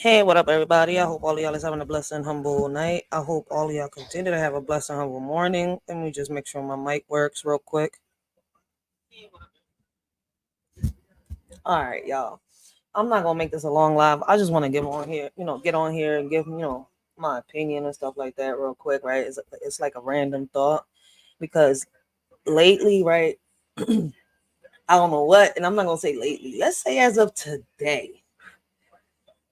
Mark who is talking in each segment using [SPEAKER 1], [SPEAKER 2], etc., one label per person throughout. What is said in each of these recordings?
[SPEAKER 1] Hey, what up, everybody? I hope all of y'all is having a blessed and humble night. I hope all of y'all continue to have a blessed and humble morning. Let me just make sure my mic works real quick. All right, y'all. I'm not gonna make this a long live. I just want to get on here and give my opinion and stuff like that real quick, right? It's like a random thought because lately, right? I don't know what, and I'm not gonna say lately. Let's say as of today.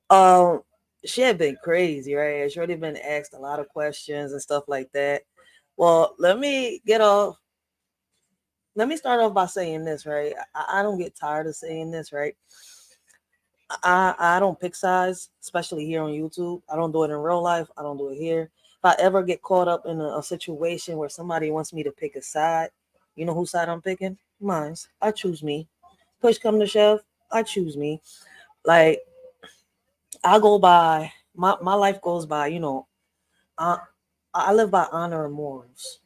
[SPEAKER 1] Um, she had been crazy, right? She already been asked a lot of questions and stuff like that. Well, let me start off by saying this, right? I don't get tired of saying this, right? I don't pick sides, especially here on YouTube. I don't do it in real life. I don't do it here. If I ever get caught up in a situation where somebody wants me to pick a side, you know whose side I'm picking? Mine's. I choose me. Push come to shove, I choose me. Like I go by my life goes by, I I live by honor and morals.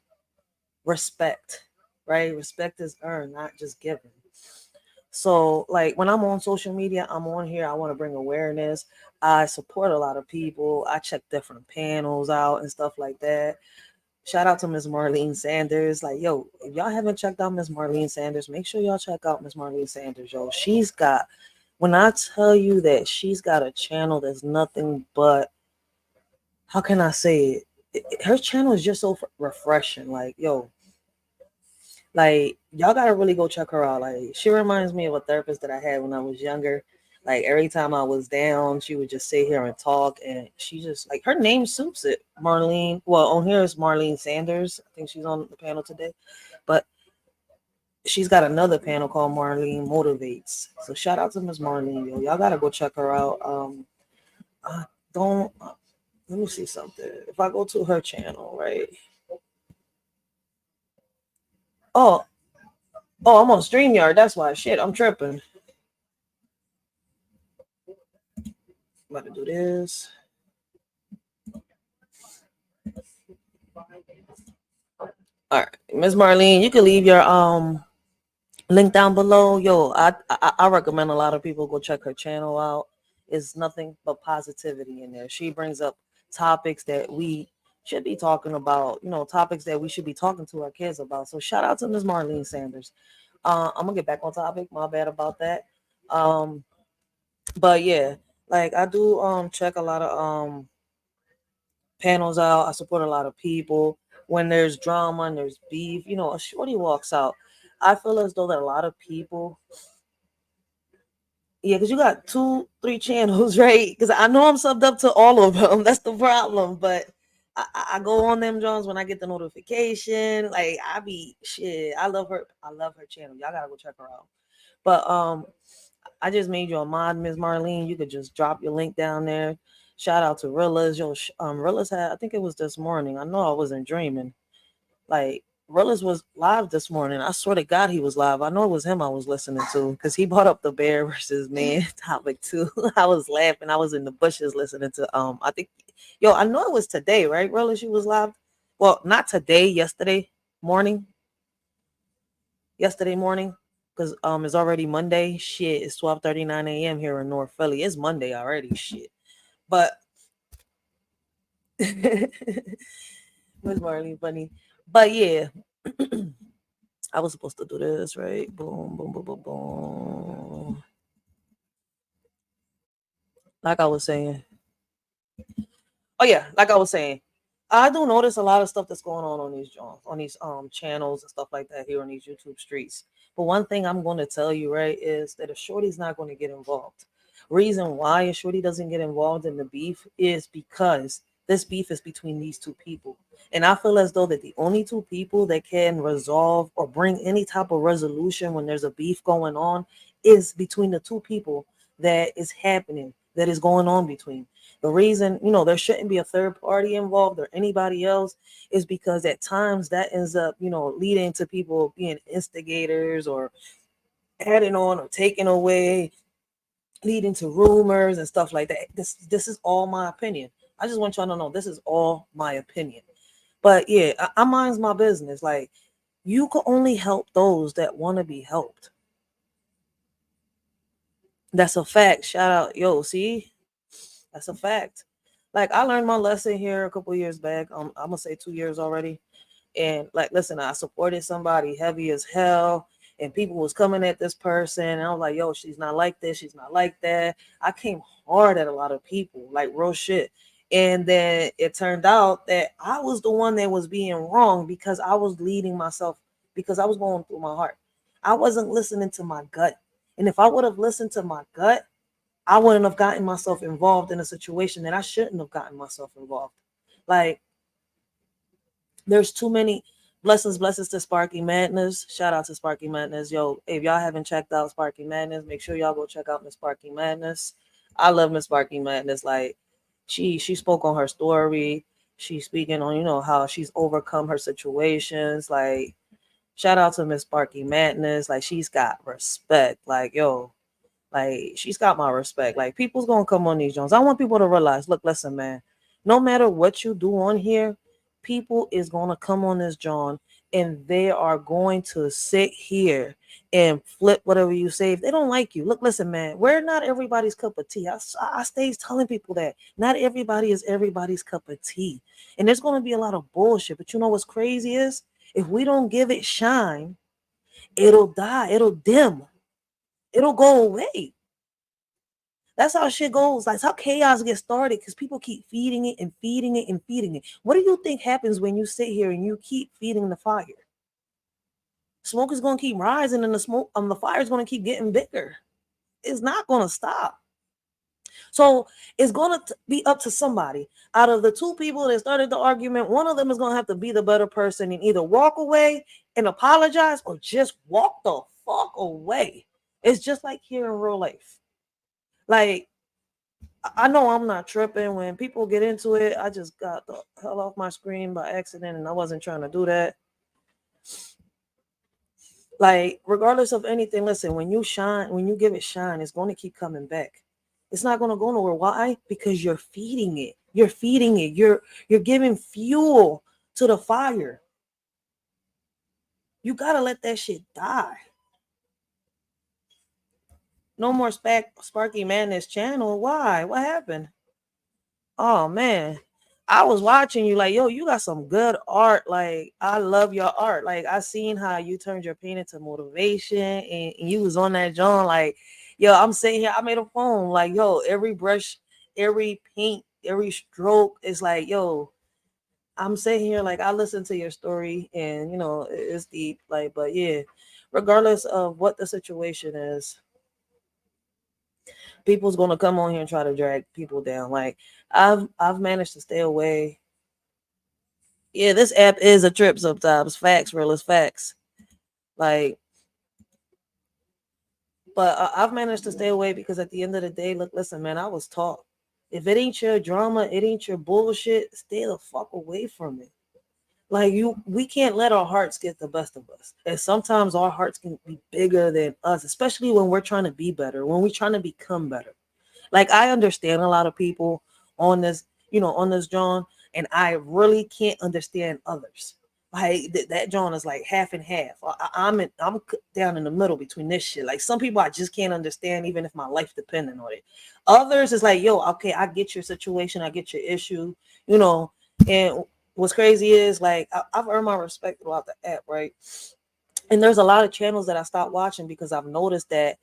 [SPEAKER 1] Respect, right? Respect is earned, not just given. So, like when I'm on social media, I'm on here. I want to bring awareness. I support a lot of people. I check different panels out and stuff like that. Shout out to Miss Marlene Sanders. Like, yo, if y'all haven't checked out Miss Marlene Sanders, make sure y'all check out Miss Marlene Sanders, yo. When I tell you that she's got a channel that's nothing but, how can I say it? Her channel is just so refreshing. Like, yo, like y'all gotta really go check her out. Like she reminds me of a therapist that I had when I was younger. Like every time I was down, she would just sit here and talk, and she just like her name suits it. Marlene. Well, on here is Marlene Sanders. I think she's on the panel today, but she's got another panel called Marlene Motivates. So shout out to Miss Marlene. Yo, y'all gotta go check her out. I don't. Let me see something. If I go to her channel, right? Oh, oh, I'm on StreamYard. That's why. Shit, I'm tripping. I'm about to do this. All right, Miss Marlene, you can leave your link down below. Yo, I recommend a lot of people go check her channel out. It's nothing but positivity in there. She brings up topics that we should be talking about. Topics that we should be talking to our kids about. So shout out to Miss Marlene Sanders. I'm gonna get back on topic. My bad about that. Um, but yeah, like I do check a lot of panels out. I support a lot of people. When there's drama and there's beef, a shorty walks out. I feel as though that a lot of people, yeah, because you got two, three channels, right? Because I know I'm subbed up to all of them. That's the problem. But I go on them Jones when I get the notification. Like I be shit. I love her. I love her channel. Y'all gotta go check her out. But I just made you a mod, Ms. Marlene. You could just drop your link down there. Shout out to Rillas. Yo, Rillas had, I think it was this morning. I know I wasn't dreaming. Like, Rillas was live this morning. I swear to God he was live. I know it was him I was listening to because he brought up the bear versus man topic too. I was laughing. I was in the bushes listening to, I think, yo, I know it was today, right? Rillas, you was live. Well, not today, morning. Yesterday morning because it's already Monday. Shit, it's 12:39 a.m. here in North Philly. It's Monday already. Shit, but Miss Marley funny. But yeah, I was supposed to do this right. Boom, boom, boom, boom, boom. Like I was saying. Oh yeah, like I was saying. I do notice a lot of stuff that's going on these on these channels and stuff like that here on these YouTube streets. But one thing I'm going to tell you right is that a shorty's not going to get involved. Reason why a shorty doesn't get involved in the beef is because this beef is between these two people. And I feel as though that the only two people that can resolve or bring any type of resolution when there's a beef going on is between the two people that is happening, that is going on between. The reason, there shouldn't be a third party involved or anybody else is because at times that ends up, leading to people being instigators or adding on or taking away, leading to rumors and stuff like that. This is all my opinion. I just want y'all to know this is all my opinion. But yeah, I mind's my business. Like you can only help those that want to be helped. That's a fact. Shout out, yo, see? That's a fact. Like I learned my lesson here a couple years back. I'm gonna say 2 years already. And like, listen, I supported somebody heavy as hell, and people was coming at this person, and I was like, yo, she's not like this, she's not like that. I came hard at a lot of people, like real shit. And then it turned out that I was the one that was being wrong because I was leading myself, because I was going through my heart. I wasn't listening to my gut. And if I would have listened to my gut, I wouldn't have gotten myself involved in a situation that I shouldn't have gotten myself involved. Like, there's too many blessings to Sparky Madness. Shout out to Sparky Madness. Yo, if y'all haven't checked out Sparky Madness, make sure y'all go check out Miss Sparky Madness. I love Miss Sparky Madness. Like, she spoke on her story. She's speaking on, how she's overcome her situations. Like, shout out to Miss Sparky Madness. Like, she's got respect. Like, yo, like, she's got my respect. Like, people's gonna come on these Jones. I want people to realize, look, listen, man, no matter what you do on here, people is gonna come on this John, and they are going to sit here and flip whatever you say. If they don't like you, look, listen, man, we're not everybody's cup of tea. I stay telling people that not everybody is everybody's cup of tea. And there's gonna be a lot of bullshit. But you know what's crazy is, if we don't give it shine, it'll die, it'll dim, it'll go away. That's how shit goes. That's how chaos gets started, because people keep feeding it and feeding it and feeding it. What do you think happens when you sit here and you keep feeding the fire? Smoke is gonna keep rising, and the fire is gonna keep getting bigger. It's not gonna stop. So it's gonna be up to somebody. Out of the two people that started the argument, one of them is gonna have to be the better person and either walk away and apologize, or just walk the fuck away. It's just like here in real life. Like, I know I'm not tripping when people get into it. I just got the hell off my screen by accident, and I wasn't trying to do that. Like, regardless of anything, listen, when you shine, when you give it shine, it's going to keep coming back. It's not going to go nowhere. Why? Because you're feeding it. You're feeding it. You're giving fuel to the fire. You gotta let that shit die. No more Sparky Madness channel. Why? What happened? Oh man, I was watching you like, yo, you got some good art. Like, I love your art. Like, I seen how you turned your pain into motivation, and you was on that John. Like, yo, I'm sitting here, I made a poem. Like, yo, every brush, every paint, every stroke is like, yo, I'm sitting here like, I listen to your story, and it's deep. Like, but yeah, regardless of what the situation is, people's gonna come on here and try to drag people down. Like, I've managed to stay away. Yeah, this app is a trip sometimes. Facts, real as facts. Like, but I've managed to stay away because at the end of the day, look, listen, man, I was taught, if it ain't your drama, it ain't your bullshit, stay the fuck away from it. Like, we can't let our hearts get the best of us. And sometimes our hearts can be bigger than us, especially when we're trying to be better, when we're trying to become better. Like, I understand a lot of people on this, on this John, and I really can't understand others. Like, that John is like half and half. I'm down in the middle between this shit. Like, some people I just can't understand, even if my life depended on it. Others is like, yo, okay, I get your situation, I get your issue, And what's crazy is, like, I've earned my respect throughout the app, right? And there's a lot of channels that I stopped watching because I've noticed that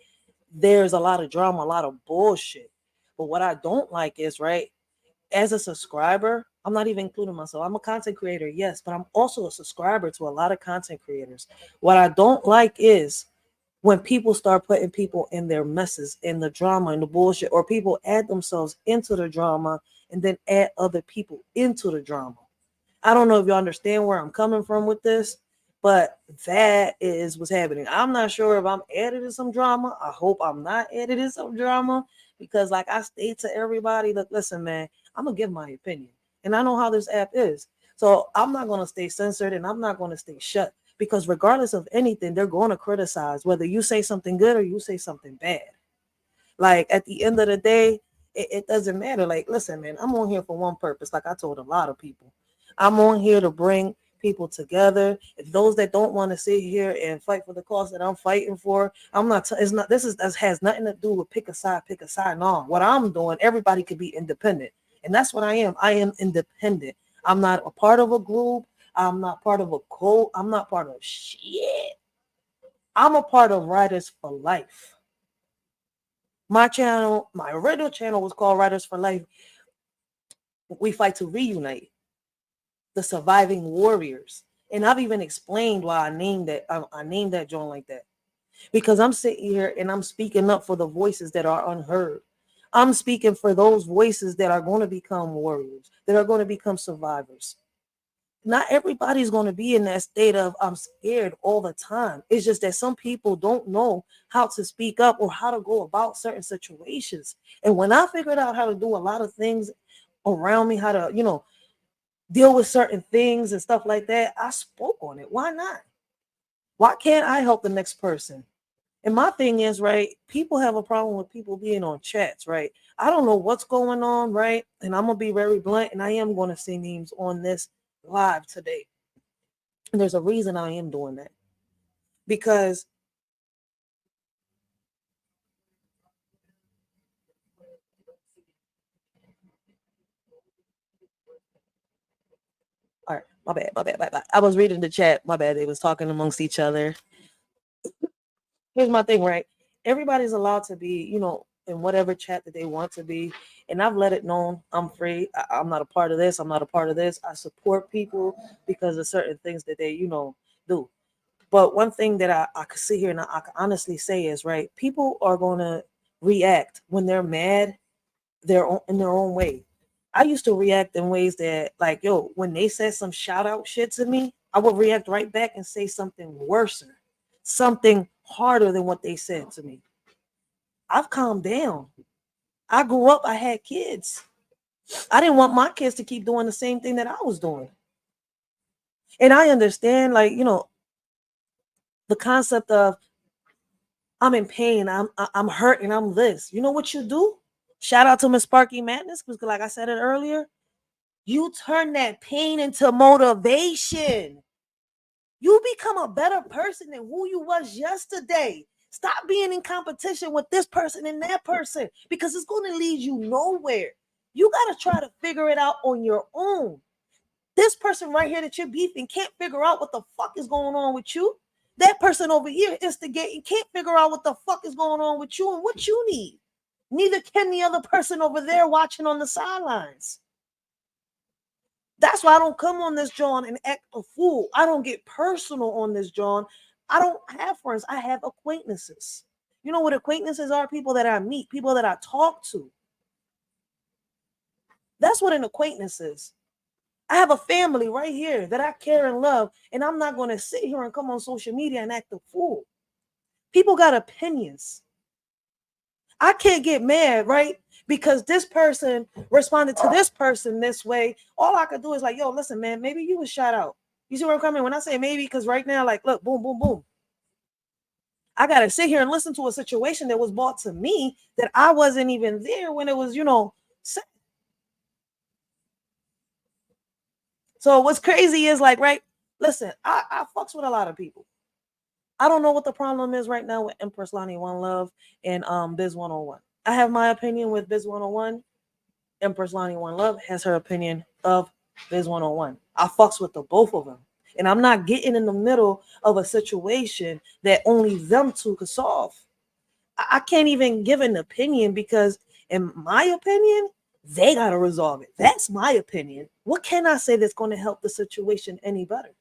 [SPEAKER 1] there's a lot of drama, a lot of bullshit. But what I don't like is, right, as a subscriber, I'm not even including myself. I'm a content creator, yes, but I'm also a subscriber to a lot of content creators. What I don't like is when people start putting people in their messes, in the drama, and the bullshit, or people add themselves into the drama and then add other people into the drama. I don't know if you understand where I'm coming from with this, but that is what's happening. I'm not sure if I'm added in some drama. I hope I'm not added in some drama, because, like I state to everybody, look, listen, man, I'm going to give my opinion. And I know how this app is. So I'm not going to stay censored, and I'm not going to stay shut, because regardless of anything, they're going to criticize whether you say something good or you say something bad. Like, at the end of the day, it doesn't matter. Like, listen, man, I'm on here for one purpose. Like I told a lot of people, I'm on here to bring people together. If those that don't want to sit here and fight for the cause that I'm fighting for, I'm not. It's not. This has nothing to do with pick a side. Pick a side. No, what I'm doing, everybody could be independent, and that's what I am. I am independent. I'm not a part of a group. I'm not part of a cult. I'm not part of shit. I'm a part of Writers for Life. My channel, my original channel was called Writers for Life. We fight to reunite the surviving warriors. And I've even explained why I named that. I named that joint like that because I'm sitting here and I'm speaking up for the voices that are unheard. I'm speaking for those voices that are going to become warriors, that are going to become survivors. Not everybody's going to be in that state of I'm scared all the time. It's just that some people don't know how to speak up or how to go about certain situations. And when I figured out how to do a lot of things around me, how to, deal with certain things and stuff like that, I spoke on it. Why not? Why can't I help the next person? And my thing is, right, people have a problem with people being on chats, right? I don't know what's going on, right? And I'm going to be very blunt, and I am going to say names on this live today. And there's a reason I am doing that. Because all right, my bad. I was reading the chat. My bad. They was talking amongst each other. Here's my thing, right? Everybody's allowed to be, in whatever chat that they want to be. And I've let it known I'm free. I'm not a part of this. I'm not a part of this. I support people because of certain things that they, do. But one thing that I could sit here and I can honestly say is, right, people are going to react when they're mad in their own way. I used to react in ways that, like, yo, when they said some shout out shit to me, I would react right back and say something worse, something harder than what they said to me. I've calmed down. I grew up, I had kids. I didn't want my kids to keep doing the same thing that I was doing. And I understand, like, the concept of I'm in pain, I'm hurting, I'm this. You know what you do? Shout out to Miss Sparky Madness, because like I said it earlier, you turn that pain into motivation. You become a better person than who you was yesterday. Stop being in competition with this person and that person because it's going to lead you nowhere. You got to try to figure it out on your own. This person right here that you're beefing can't figure out what the fuck is going on with you. That person over here instigating can't figure out what the fuck is going on with you and what you need. Neither can the other person over there watching on the sidelines. That's why I don't come on this John and act a fool. I don't get personal on this John. I don't have friends. I have acquaintances. You know what acquaintances are? People that I meet, people that I talk to. That's what an acquaintance is. I have a family right here that I care and love, and I'm not going to sit here and come on social media and act a fool. People got opinions. I can't get mad, right? Because this person responded to this person this way. All I could do is like, yo, listen, man, maybe you was shot out. You see where I'm coming? When I say maybe, because right now, like, look, boom, boom, boom. I got to sit here and listen to a situation that was brought to me that I wasn't even there when it was, set. So what's crazy is like, right? Listen, I fucks with a lot of people. I don't know what the problem is right now with Empress Lonnie One Love and Biz 101. I have my opinion with Biz 101. Empress Lonnie One Love has her opinion of Biz 101. I fucks with the both of them. And I'm not getting in the middle of a situation that only them two could solve. I can't even give an opinion because, in my opinion, they got to resolve it. That's my opinion. What can I say that's going to help the situation any better?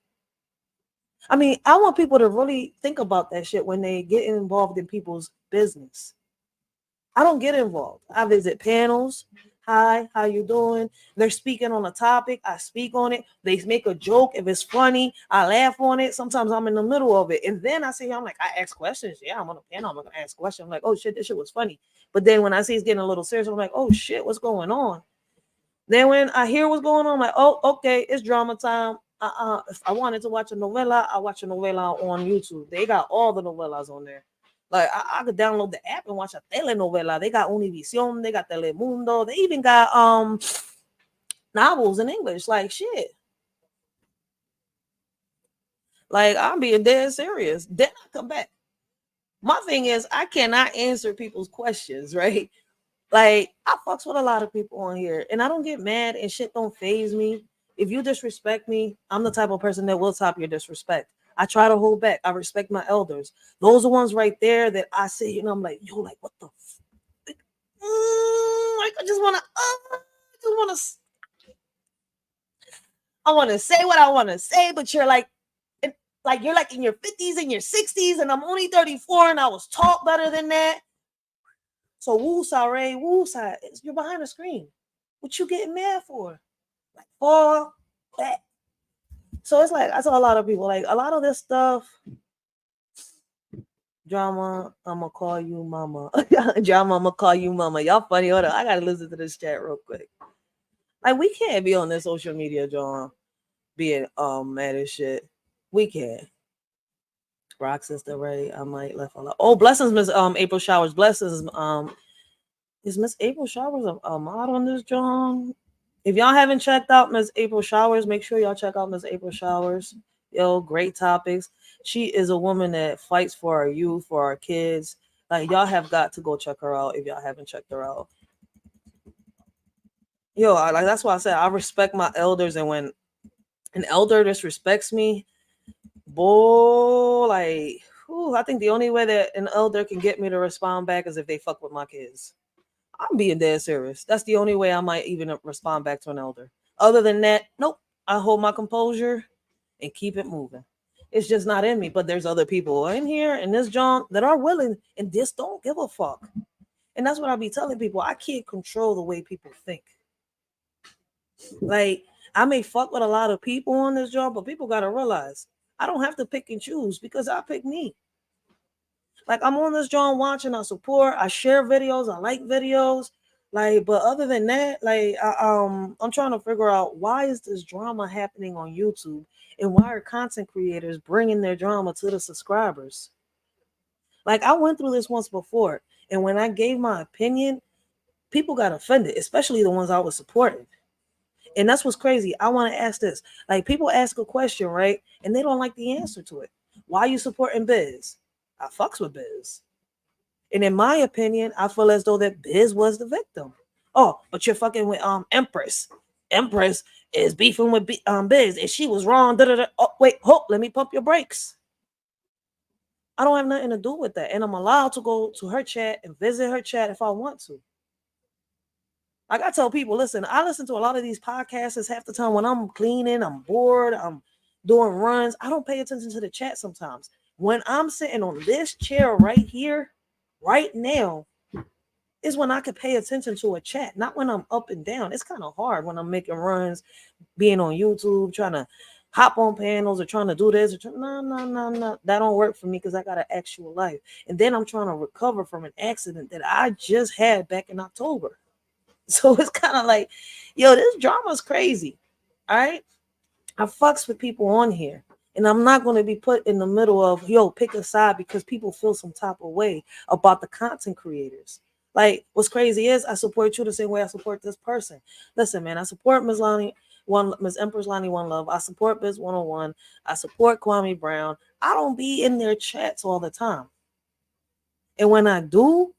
[SPEAKER 1] I mean, I want people to really think about that shit when they get involved in people's business. I don't get involved. I visit panels. Hi, how you doing? They're speaking on a topic. I speak on it. They make a joke. If it's funny, I laugh on it. Sometimes I'm in the middle of it. And then I see, I'm like, I ask questions. Yeah, I'm on a panel. I'm going to ask questions. I'm like, oh shit, this shit was funny. But then when I see it's getting a little serious, I'm like, oh shit, what's going on? Then when I hear what's going on, I'm like, oh, okay, it's drama time. If I wanted to watch a novella, I watch a novella on YouTube. They got all the novellas on there. Like I could download the app and watch a telenovela. They got Univision, they got Telemundo, they even got novels in English. Like shit. Like, I'm being dead serious. Then I come back. My thing is, I cannot answer people's questions, right? Like, I fucks with a lot of people on here, and I don't get mad, and shit don't phase me. If you disrespect me, I'm the type of person that will top your disrespect. I try to hold back. I respect my elders. Those are ones right there that I see, and I'm like, yo, like, what the like, I just wanna, I wanna say what I wanna say, but you're like you're like in your 50s and your 60s, and I'm only 34, and I was taught better than that. So woo sorry, woo side, you're behind the screen. What you getting mad for? Like, fall back. So it's like I saw a lot of people like a lot of this stuff. Drama, I'ma call you mama. Drama, I'ma call you mama. Y'all funny. Hold on, I gotta listen to this chat real quick. Like, we can't be on this social media, John, being mad as shit. We can't. Rock sister ready. I might left a lot. Oh, blessings, Miss April Showers. Blessings. Is Miss April Showers a mod on this, John? If y'all haven't checked out Miss April Showers, make sure y'all check out Miss April Showers. Yo, great topics. She is a woman that fights for our youth, for our kids. Like, y'all have got to go check her out if y'all haven't checked her out. Yo, like, that's why I said I respect my elders, and when an elder disrespects me, boy, like, whew, I think the only way that an elder can get me to respond back is if they fuck with my kids. I'm being dead serious. That's the only way I might even respond back to an elder. Other than that, nope. I hold my composure and keep it moving. It's just not in me. But there's other people in here in this joint that are willing and just don't give a fuck. And that's what I be telling people. I can't control the way people think. Like, I may fuck with a lot of people on this job, but people gotta realize I don't have to pick and choose because I pick me. Like, I'm on this joint watching, I support, I share videos, I like videos. Like, but other than that, like, I'm trying to figure out why is this drama happening on YouTube, and why are content creators bringing their drama to the subscribers? Like, I went through this once before, and when I gave my opinion, people got offended, especially the ones I was supporting. And that's what's crazy. I want to ask this. Like, people ask a question, right? And they don't like the answer to it. Why are you supporting Biz? I fucks with Biz. And in my opinion, I feel as though that Biz was the victim. Oh, but you're fucking with Empress. Empress is beefing with Biz, and she was wrong. Da, da, da. Oh, wait, hold, let me pump your brakes. I don't have nothing to do with that, and I'm allowed to go to her chat and visit her chat if I want to. Like, I tell people, listen, I listen to a lot of these podcasts half the time when I'm cleaning, I'm bored, I'm doing runs. I don't pay attention to the chat sometimes. When I'm sitting on this chair right here, right now, is when I could pay attention to a chat, not when I'm up and down. It's kind of hard when I'm making runs, being on YouTube, trying to hop on panels or trying to do this. No, no, no, no. That don't work for me because I got an actual life. And then I'm trying to recover from an accident that I just had back in October. So it's kind of like, yo, this drama's crazy. All right. I fucks with people on here. And I'm not going to be put in the middle of, yo, pick a side because people feel some type of way about the content creators. Like, what's crazy is I support you the same way I support this person. Listen, man, I support Ms. Lonnie, Ms. Empress Lonnie One Love. I support Biz 101. I support Kwame Brown. I don't be in their chats all the time. And when I do,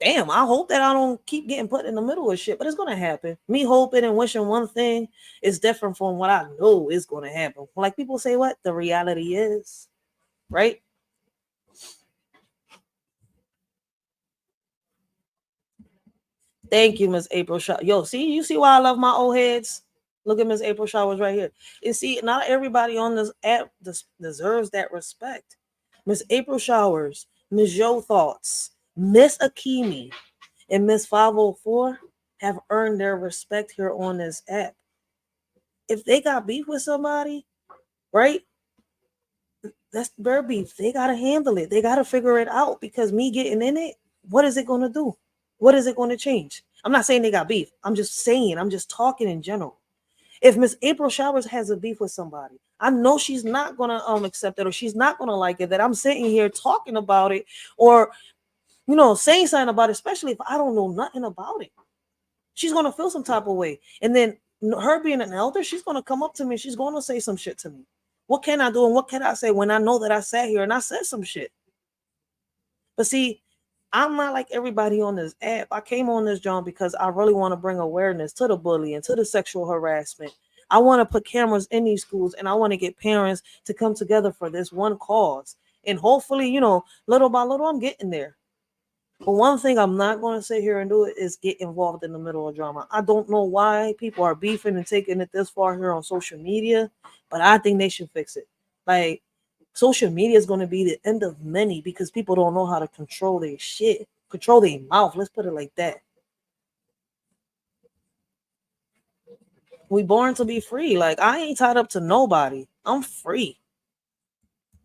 [SPEAKER 1] damn, I hope that I don't keep getting put in the middle of shit, but it's gonna happen. Me hoping and wishing one thing is different from what I know is gonna happen. Like, people say, what the reality is, right? Thank you, Miss April Shaw. Yo, see, you see why I love my old heads? Look at Miss April Showers right here. And see, not everybody on this app deserves that respect. Miss April Showers, Miss Yo Thoughts, Miss Akimi, and Miss 504 have earned their respect here on this app. If they got beef with somebody, right? That's their beef. They gotta handle it. They gotta figure it out because me getting in it, what is it gonna do? What is it gonna change? I'm not saying they got beef. I'm just saying, I'm just talking in general. If Miss April Showers has a beef with somebody, I know she's not gonna accept it, or she's not gonna like it that I'm sitting here talking about it, or saying something about it, especially if I don't know nothing about it. She's gonna feel some type of way. And then her being an elder, she's gonna come up to me, she's gonna say some shit to me. What can I do and what can I say when I know that I sat here and I said some shit? But see, I'm not like everybody on this app. I came on this joint because I really want to bring awareness to the bullying, to the sexual harassment. I want to put cameras in these schools and I want to get parents to come together for this one cause. And hopefully, little by little, I'm getting there. But one thing I'm not going to sit here and do it is get involved in the middle of drama. I don't know why people are beefing and taking it this far here on social media, but I think they should fix it. Like, social media is going to be the end of many because people don't know how to control their shit, control their mouth. Let's put it like that. We born to be free. Like, I ain't tied up to nobody. I'm free.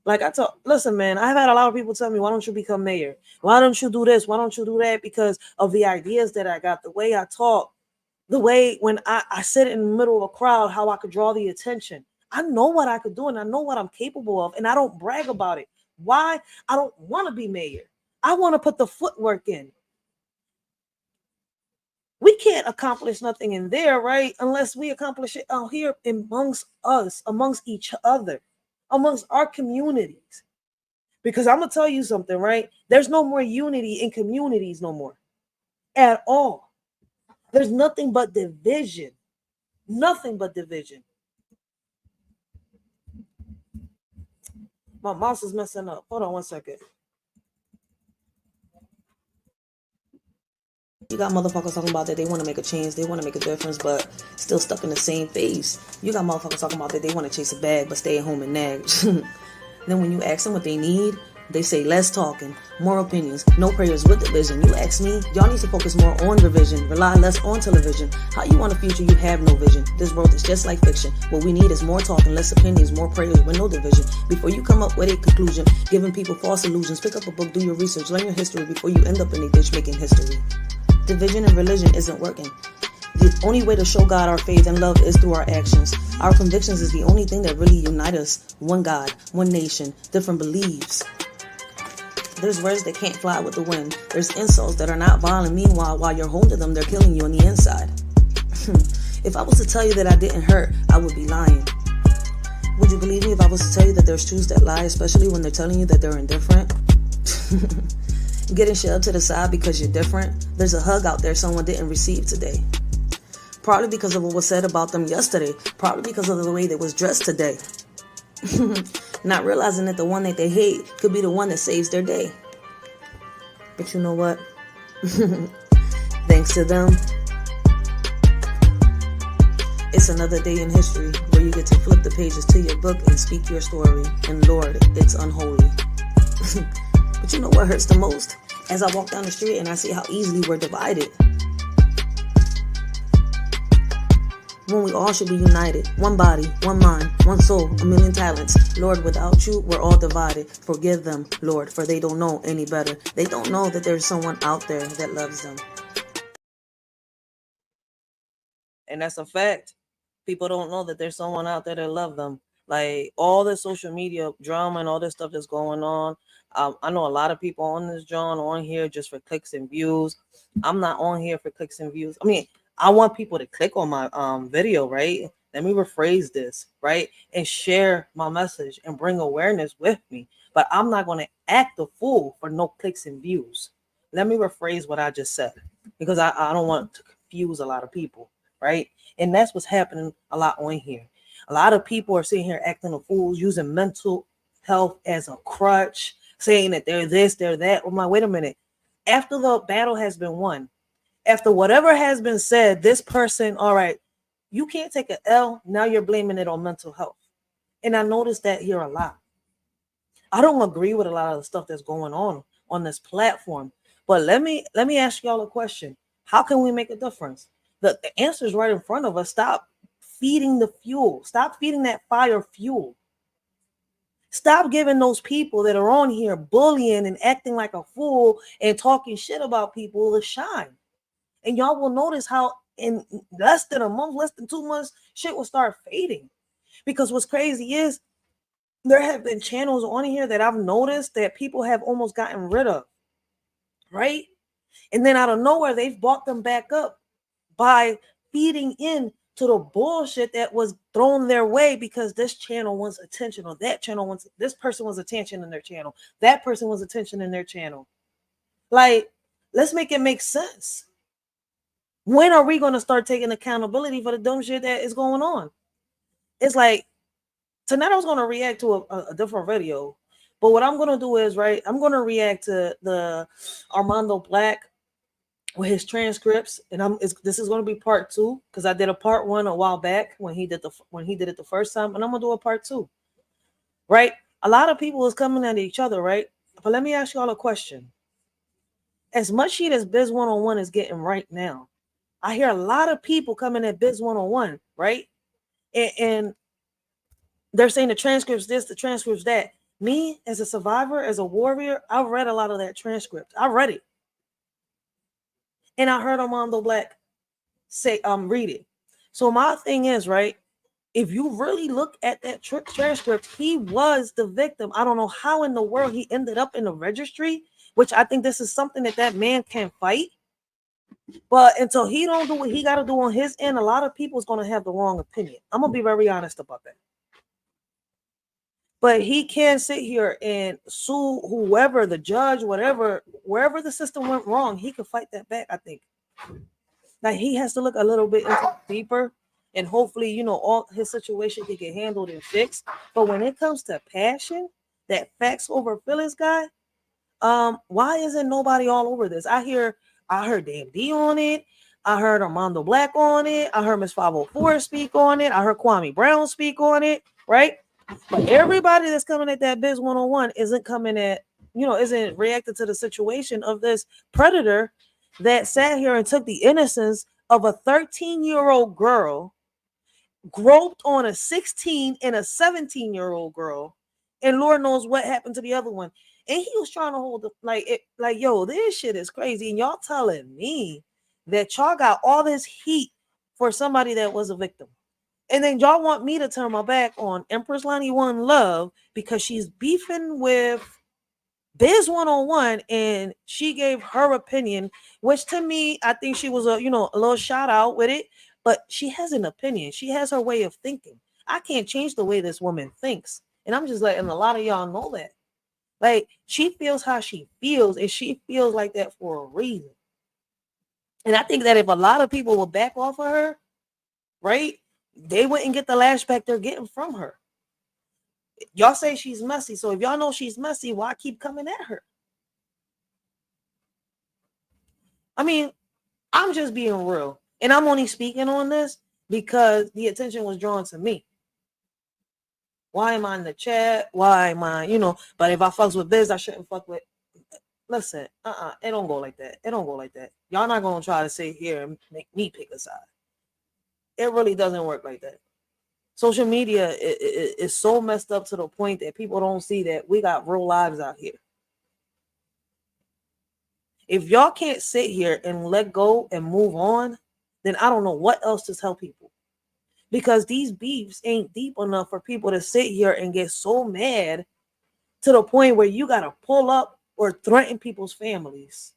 [SPEAKER 1] Like listen, man, I've had a lot of people tell me, why don't you become mayor? Why don't you do this? Why don't you do that? Because of the ideas that I got, the way I talk, the way when I sit in the middle of a crowd, how I could draw the attention. I know what I could do and I know what I'm capable of, and I don't brag about it. Why? I don't want to be mayor. I want to put the footwork in. We can't accomplish nothing in there, right? Unless we accomplish it out here amongst us, amongst each other, amongst our communities. Because I'm gonna tell you something, right? There's no more unity in communities no more. At all. There's nothing but division. Nothing but division. My mouse is messing up. Hold on one second. You got motherfuckers talking about that they want to make a change, they want to make a difference, but still stuck in the same phase. You got motherfuckers talking about that they want to chase a bag, but stay at home and nag. Then when you ask them what they need, they say less talking, more opinions, no prayers with division. You ask me, y'all need to focus more on revision, rely less on television. How you want a future, you have no vision. This world is just like fiction. What we need is more talking, less opinions, more prayers with no division. Before you come up with a conclusion, giving people false illusions, pick up a book, do your research, learn your history before you end up in a ditch making history. Division and religion isn't working. The only way to show God our faith and love is through our actions. Our convictions is the only thing that really unite us. One God, one nation, different beliefs. There's words that can't fly with the wind. There's insults that are not violent. Meanwhile, while you're holding them, they're killing you on the inside. If I was to tell you that I didn't hurt, I would be lying. Would you believe me if I was to tell you that there's truths that lie, especially when they're telling you that they're indifferent? Getting shoved to the side because you're different. There's a hug out there someone didn't receive today. Probably because of what was said about them yesterday. Probably because of the way they was dressed today. Not realizing that the one that they hate could be the one that saves their day. But you know what? Thanks to them, it's another day in history where you get to flip the pages to your book and speak your story. And Lord, it's unholy. But you know what hurts the most? As I walk down the street and I see how easily we're divided. When we all should be united. One body, one mind, one soul, a million talents. Lord, without you, we're all divided. Forgive them, Lord, for they don't know any better. They don't know that there's someone out there that loves them. And that's a fact. People don't know that there's someone out there that loves them. Like, all the social media drama and all this stuff that's going on. I know a lot of people on this John on here just for clicks and views. I'm not on here for clicks and views. I mean, I want people to click on my video, right? Let me rephrase this, right? And share my message and bring awareness with me. But I'm not going to act a fool for no clicks and views. Let me rephrase what I just said, because I don't want to confuse a lot of people, right? And that's what's happening a lot on here. A lot of people are sitting here acting a fool, using mental health as a crutch, saying that they're this, they're that. I'm like, wait a minute. After the battle has been won, after whatever has been said, this person, all right, you can't take an L. Now you're blaming it on mental health. And I noticed that here a lot. I don't agree with a lot of the stuff that's going on this platform. But let me ask y'all a question. How can we make a difference? The answer is right in front of us. Stop feeding the fuel. Stop feeding that fire fuel. Stop giving those people that are on here bullying and acting like a fool and talking shit about people the shine. And y'all will notice how in less than a month, less than 2 months, shit will start fading. Because what's crazy is there have been channels on here that I've noticed that people have almost gotten rid of, right? And then out of nowhere, they've bought them back up by feeding in to the bullshit that was thrown their way because this channel wants attention or that channel wants, this person wants attention in their channel, that person wants attention in their channel. Like, let's make it make sense. When are we going to start taking accountability for the dumb shit that is going on? It's like, tonight I was going to react to a different video, but what I'm going to do is, right, I'm going to react to the Armando Black with his transcripts, and this is going to be part 2 because I did a part 1 a while back when he did it the first time, and I'm going to do a part 2. Right? A lot of people is coming at each other, right? But let me ask y'all a question. As much shit as Biz 101 is getting right now, I hear a lot of people coming at Biz 101, right? And they're saying the transcripts this, the transcripts that. Me, as a survivor, as a warrior, I've read a lot of that transcript. I read it. And I heard Armando Black say, read it. So my thing is, right, if you really look at that transcript, he was the victim. I don't know how in the world he ended up in the registry, which I think this is something that man can fight. But until he don't do what he got to do on his end, a lot of people is going to have the wrong opinion. I'm going to be very honest about that. But he can sit here and sue whoever, the judge, whatever, wherever the system went wrong, he could fight that back, I think. Like, he has to look a little bit deeper, and hopefully, all his situation can get handled and fixed. But when it comes to passion, that facts over feelings guy, why isn't nobody all over this? I heard Dame D on it. I heard Armando Black on it. I heard Miss 504 speak on it. I heard Kwame Brown speak on it, right? But everybody that's coming at that Biz 101 isn't coming at, isn't reacting to the situation of this predator that sat here and took the innocence of a 13-year-old girl, groped on a 16 and a 17-year-old girl, and Lord knows what happened to the other one. And he was trying to hold yo, this shit is crazy. And y'all telling me that y'all got all this heat for somebody that was a victim. And then y'all want me to turn my back on Empress Lonnie One Love because she's beefing with Biz 101 and she gave her opinion, which to me, I think she was a little shout out with it, but she has an opinion. She has her way of thinking. I can't change the way this woman thinks. And I'm just letting a lot of y'all know that. Like, she feels how she feels, and she feels like that for a reason. And I think that if a lot of people will back off of her, right, they wouldn't get the lashback they're getting from her. Y'all say she's messy, so if y'all know she's messy, why keep coming at her? I mean, I'm just being real, and I'm only speaking on this because the attention was drawn to me. Why am I in the chat? Why am I, but if I fucks with Biz, I shouldn't fuck with. Listen, it don't go like that. It don't go like that. Y'all not gonna try to sit here and make me pick a side. It really doesn't work like that. Social media is so messed up to the point that people don't see that we got real lives out here. If y'all can't sit here and let go and move on, then I don't know what else to tell people. Because these beefs ain't deep enough for people to sit here and get so mad to the point where you got to pull up or threaten people's families.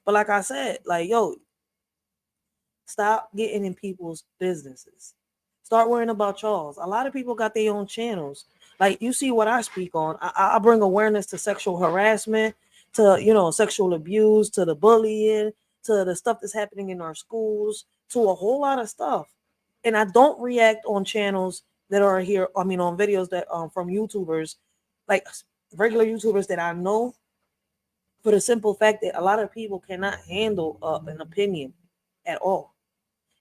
[SPEAKER 1] But like I said, stop getting in people's businesses. Start worrying about y'all's. A lot of people got their own channels. Like, you see what I speak on. I bring awareness to sexual harassment, to, sexual abuse, to the bullying, to the stuff that's happening in our schools, to a whole lot of stuff. And I don't react on channels that are here, on videos that from YouTubers, like regular YouTubers that I know, for the simple fact that a lot of people cannot handle an opinion at all.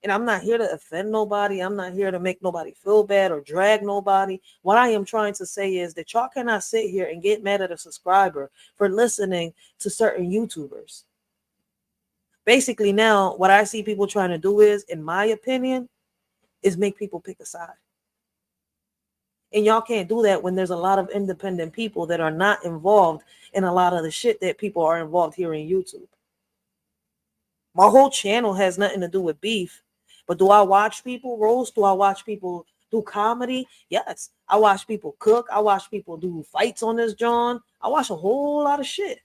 [SPEAKER 1] And I'm not here to offend nobody. I'm not here to make nobody feel bad or drag nobody. What I am trying to say is that y'all cannot sit here and get mad at a subscriber for listening to certain YouTubers. Basically, now, what I see people trying to do is, in my opinion, is make people pick a side. And y'all can't do that when there's a lot of independent people that are not involved in a lot of the shit that people are involved here in YouTube. My whole channel has nothing to do with beef. But do I watch people roast? Do I watch people do comedy? Yes. I watch people cook. I watch people do fights on this John. I watch a whole lot of shit.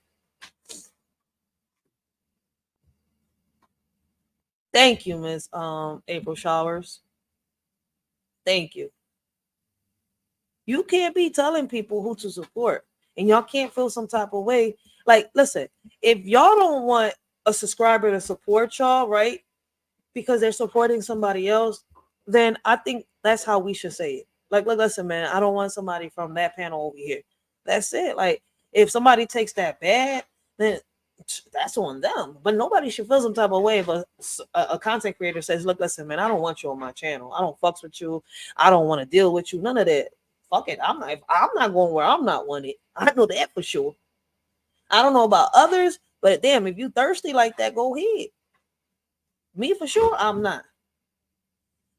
[SPEAKER 1] Thank you, Miss April Showers. Thank you. You can't be telling people who to support, and y'all can't feel some type of way. Like, listen, if y'all don't want a subscriber to support y'all, right? Because they're supporting somebody else, then I think that's how we should say it. Like, look, listen, man, I don't want somebody from that panel over here. That's it. Like, if somebody takes that bad, then that's on them. But nobody should feel some type of way if a content creator says, look, listen, man, I don't want you on my channel. I don't fucks with you. I don't want to deal with you. None of that. Fuck it. I'm not going where I'm not wanted. I know that for sure. I don't know about others, but damn, if you thirsty like that, go ahead. Me for sure, I'm not.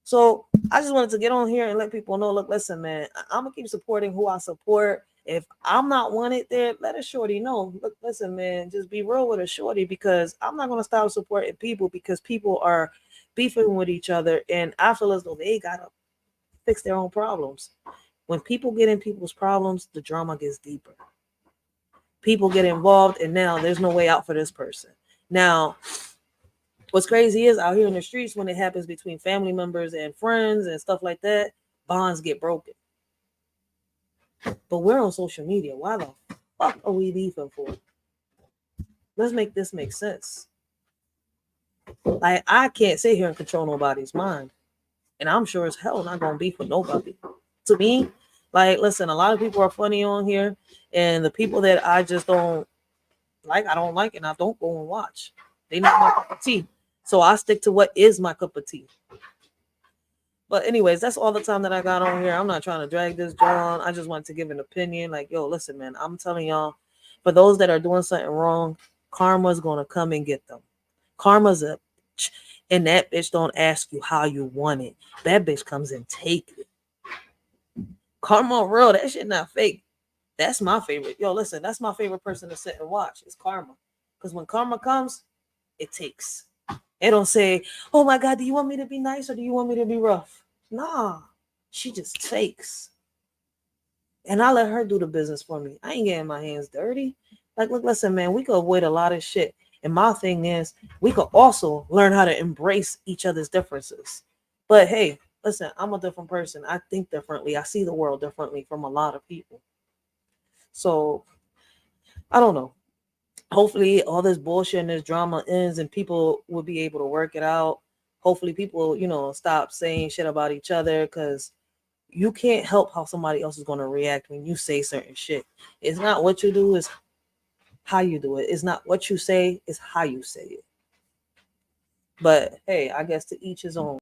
[SPEAKER 1] So I just wanted to get on here and let people know, look, listen, man, I'm gonna keep supporting who I support. If I'm not wanted there, let a shorty know. Look, listen, man, just be real with a shorty, because I'm not gonna stop supporting people because people are beefing with each other, and I feel as though they gotta fix their own problems. When people get in people's problems, the drama gets deeper. People get involved, and now there's no way out for this person. Now, what's crazy is out here in the streets, when it happens between family members and friends and stuff like that, bonds get broken. But we're on social media. Why the fuck are we beefing for? Let's make this make sense. Like, I can't sit here and control nobody's mind. And I'm sure as hell not gonna beef with nobody. To me, like, listen, a lot of people are funny on here, and the people that I just don't like, I don't like, and I don't go and watch. They not my cup of tea. So I stick to what is my cup of tea. But anyways, that's all the time that I got on here. I'm not trying to drag this on. I just wanted to give an opinion. Like, yo, listen, man, I'm telling y'all, for those that are doing something wrong, karma's gonna come and get them. Karma's a bitch, and that bitch don't ask you how you want it. That bitch comes and take it. Karma real. That shit not fake. That's my favorite. Yo, listen, that's my favorite person to sit and watch. It's karma. Because when karma comes, it takes. It don't say, oh my God, do you want me to be nice or do you want me to be rough? Nah, she just takes. And I let her do the business for me. I ain't getting my hands dirty. Like, look, listen, man, we could avoid a lot of shit. And my thing is, we could also learn how to embrace each other's differences. But hey, listen, I'm a different person. I think differently. I see the world differently from a lot of people. So I don't know. Hopefully all this bullshit and this drama ends and people will be able to work it out. Hopefully people, stop saying shit about each other, because you can't help how somebody else is going to react when you say certain shit. It's not what you do, it's how you do it. It's not what you say, it's how you say it. But hey, I guess to each his own.